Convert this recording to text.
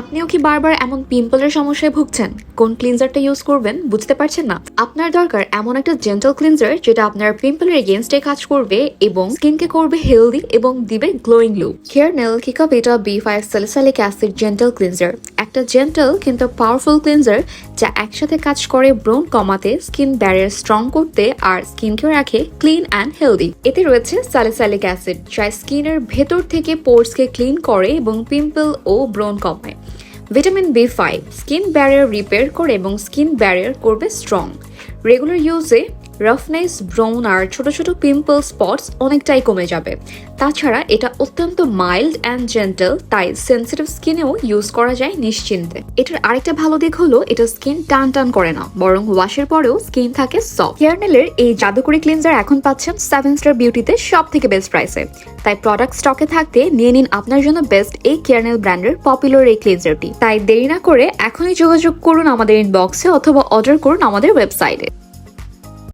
আপনিও কি বারবার এমন পিম্পলের সমস্যায় ভুগছেন? কোন ক্লিনজারটা ইউজ করবেন বুঝতে পারছেন না? আপনার দরকার এমন একটা জেন্টাল ক্লিনজার যেটা আপনার পিম্পলের এগেইনস্টে কাজ করবে এবং স্কিনকে করবে হেলদি এবং দিবে গ্লোয়িং লুক। কেয়ারনেল কিকা beta B5 salicylic acid gentle cleanser একটা জেন্টাল কিন্তু পাওয়ারফুল ক্লিনজার যা একসাথে কাজ করে ব্রণ কমাতে, স্কিন ব্যারিয়ার স্ট্রং করতে আর স্কিনকে রাখে ক্লিন অ্যান্ড হেলদি। এতে রয়েছে স্যালিসাইলিক অ্যাসিড যা স্কিনের ভেতর থেকে পোরসকে ক্লিন করে এবং পিম্পল ও ব্রণ কমায়। Vitamin B5 skin barrier repair করে এবং স্কিন ব্যারিয়ার করবে স্ট্রং। রেগুলার ইউজে রাফনেস, ব্রন আর ছোট ছোট পিম্পল স্পটস অনেকটাই কমে যাবে। তাছাড়া এটা অত্যন্ত মাইল্ড অ্যান্ড জেন্টাল, তাই সেন্সিটিভ স্কিনেও ইউজ করা যায় নিশ্চিন্তে। এটার আরেকটা ভালো দিক হলো এটা স্কিন টান টান করে না, বরং ওয়াশের পরেও স্কিন থাকে সফট। কেয়ারনেলের এই জাদুকরি ক্লিনজার এখন পাচ্ছেন 7 স্টার বিউটিতে সব থেকে বেস্ট প্রাইসে। তাই প্রোডাক্ট স্টকে থাকতে নিয়ে নিন আপনার জন্য বেস্ট এই কেয়ারনেল ব্র্যান্ডের পপুলার এই ক্লিনজারটি। তাই দেরি না করে এখনই যোগাযোগ করুন আমাদের ইনবক্সে অথবা অর্ডার করুন আমাদের ওয়েবসাইটে।